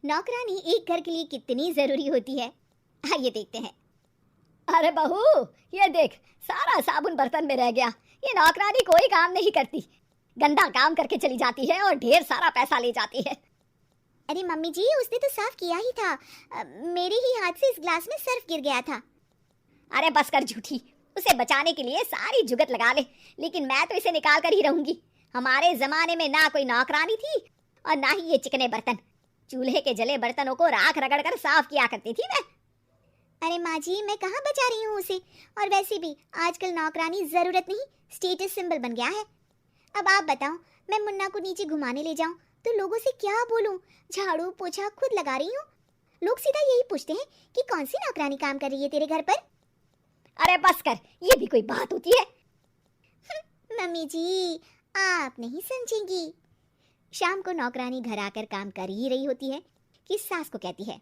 नौकरानी एक घर के लिए कितनी जरूरी होती है, आइए देखते हैं। अरे बहू, ये देख, सारा साबुन बर्तन में रह गया। ये नौकरानी कोई काम नहीं करती, गंदा काम करके चली जाती है और ढेर सारा पैसा ले जाती है। अरे मम्मी जी, उसने तो साफ किया ही था। मेरे ही हाथ से इस ग्लास में सर्फ गिर गया था। अरे बस कर झूठी, उसे बचाने के लिए सारी जुगत लगा ले, लेकिन मैं तो इसे निकाल कर ही रहूंगी। हमारे जमाने में ना कोई नौकरानी थी और ना ही ये चिकने बर्तन। चूल्हे के जले बर्तनों को राख रगड़ कर साफ किया करती थी मैं। अरे माँ जी, मैं कहाँ बचा रही हूँ उसे। और वैसे भी आजकल नौकरानी जरूरत नहीं, स्टेटस सिंबल बन गया है। अब आप बताओ, मैं मुन्ना को नीचे घुमाने ले जाऊं तो लोगों से क्या बोलूं? झाड़ू पोछा खुद लगा रही हूँ। लोग सीधा यही पूछते हैं कि कौन सी नौकरानी काम कर रही है तेरे घर पर। अरे बस कर, ये भी कोई बात होती है? मम्मी जी, आप नहीं समझेंगी। शाम को नौकरानी घर आकर काम कर ही रही होती है कि सास को कहती है,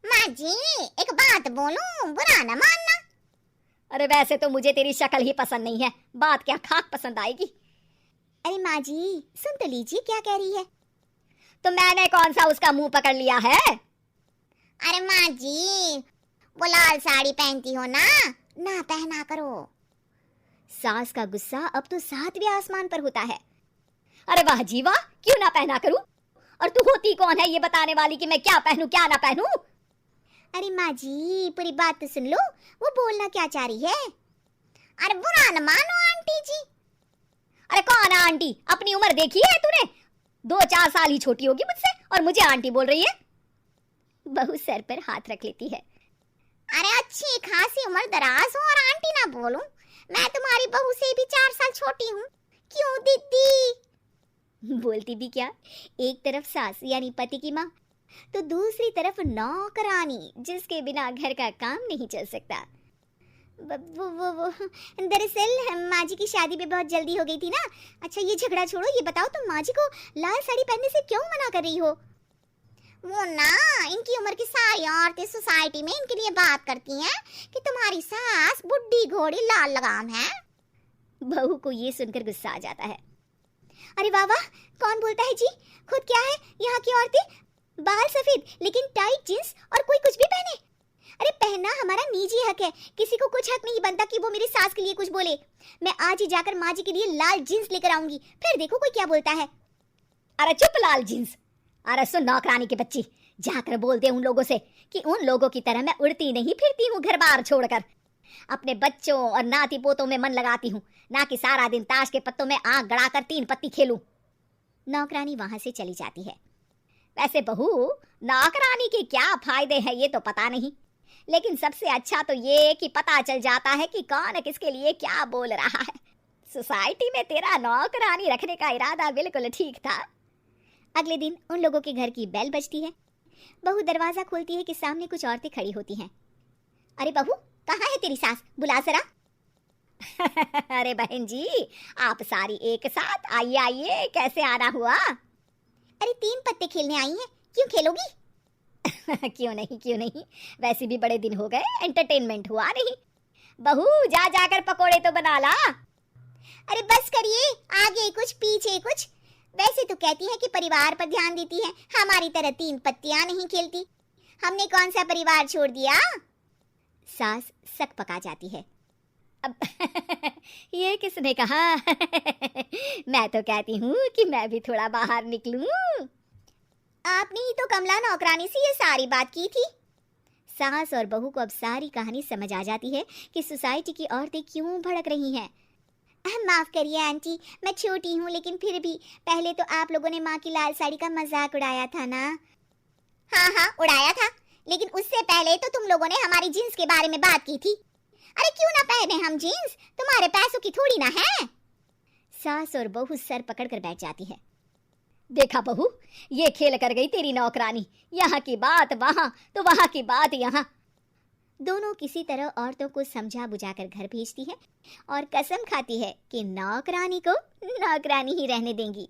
माँ जी एक बात बोलूं, बुरा न मानना। अरे वैसे तो मुझे तेरी शक्ल ही पसंद नहीं है, बात क्या खाक पसंद आएगी। अरे माँ जी सुन तो लीजिए क्या कह रही है। तो मैंने कौन सा उसका मुंह पकड़ लिया है? अरे माँ जी, वो लाल साड़ी पहनती हो ना, ना पहना करो। सास का गुस्सा अब तो सातवें आसमान पर होता है। अरे वाह जी वाह, क्यों ना पहना करूं? और तू होती कौन है ये बताने वाली कि मैं क्या पहनूं क्या ना पहनूं? अरे माँ जी पूरी बात तो सुन लो, वो बोलना क्या चाह रही है। अरे बुरा न मानो आंटी जी। अरे कौन है आंटी? अपनी उम्र देखी है तूने? 2-4 साल ही छोटी होगी मुझसे और मुझे आंटी बोल रही है। बहू सर पर हाथ रख लेती है। अरे अच्छी खासी उम्र दराज हो और आंटी ना बोलूं? मैं तुम्हारी बहू से भी 4 साल छोटी हूँ। क्यों दीदी? बोलती भी क्या, एक तरफ सास यानी पति की माँ, तो दूसरी तरफ नौकरानी जिसके बिना घर का काम नहीं चल सकता। वो दरअसल माँ जी की शादी भी बहुत जल्दी हो गई थी ना। अच्छा ये झगड़ा छोड़ो, ये बताओ तुम माँ जी को लाल साड़ी पहनने से क्यों मना कर रही हो? वो ना, इनकी उम्र की सारी औरतें सोसाइटी में इनके लिए बात करती हैं कि तुम्हारी सास बुढ़ी घोड़ी लाल लगाम है। बहू को ये सुनकर गुस्सा आ जाता है। अरे वाह वाह, कौन बोलता है जी? खुद क्या है यहाँ की औरतें, बाल सफेद लेकिन टाइट जींस और कोई कुछ भी पहने। अरे पहनना हमारा निजी हक है, किसी को कुछ हक नहीं बनता कि वो मेरी सास के लिए कुछ बोले। मैं आज ही जाकर माँ जी के लिए लाल जींस लेकर आऊंगी, फिर देखो कोई क्या बोलता है। अरे चुप लाल जींस। अरे सुन नौकरानी की बच्ची, जाकर बोल दे उन लोगों से कि उन लोगों की तरह मैं उड़ती नहीं फिरती हूँ घर बार छोड़कर। अपने बच्चों और नाती पोतों में मन लगाती हूँ, ना कि सारा दिन ताश के पत्तों में आंख गड़ाकर 3 पत्ती खेलूं। नौकरानी वहां से चली जाती है। वैसे बहू, नौकरानी के क्या फायदे हैं ये तो पता नहीं, लेकिन सबसे अच्छा तो ये कि पता चल जाता है कि कौन किसके लिए क्या बोल रहा है। सोसाइटी में तेरा नौकरानी रखने का इरादा बिल्कुल ठीक था। अगले दिन उन लोगों के घर की बेल बजती है। बहू दरवाजा खोलती है कि सामने कुछ औरतें खड़ी होती हैं। अरे बहू, कहाँ है तेरी सास? बुला जरा। अरे बहन जी, आप सारी एक साथ आइए आइए, कैसे आना हुआ? अरे 3 पत्ते खेलने आई हैं, क्यों खेलोगी? क्यों नहीं क्यों नहीं, वैसे भी बड़े दिन हो गए, एंटरटेनमेंट हुआ नहीं। बहू जा जाकर पकोड़े तो बना ला। अरे बस करिए, आगे कुछ पीछे कुछ। वैसे तो कहती है कि परिवार पर ध्यान देती है, हमारी तरह 3 पत्तियां नहीं खेलती। हमने कौन सा परिवार छोड़ दिया? सास सक पका जाती है। अब ये किसने कहा? मैं तो कहती हूँ कि मैं भी थोड़ा बाहर निकलूं। आपने ही तो कमला नौकरानी से ये सारी बात की थी। सास और बहू को अब सारी कहानी समझ आ जाती है कि सोसाइटी की औरतें क्यों भड़क रही हैं। माफ करिए आंटी, मैं छोटी हूँ लेकिन फिर भी पहले तो आप लोगों ने माँ की लाल साड़ी का मजाक उड़ाया था ना। हाँ हाँ उड़ाया था, लेकिन उससे पहले तो तुम लोगों ने हमारी जीन्स के बारे में बात की थी। अरे क्यों ना पहने हम जीन्स, तुम्हारे पैसों की थोड़ी ना है। सास और बहू सर पकड़कर बैठ जाती है। देखा बहू, ये खेल कर गई तेरी नौकरानी, यहाँ की बात वहां तो वहां की बात यहाँ। दोनों किसी तरह औरतों को समझा बुझाकर घर भेजती है और कसम खाती है कि नौकरानी को नौकरानी ही रहने देंगी।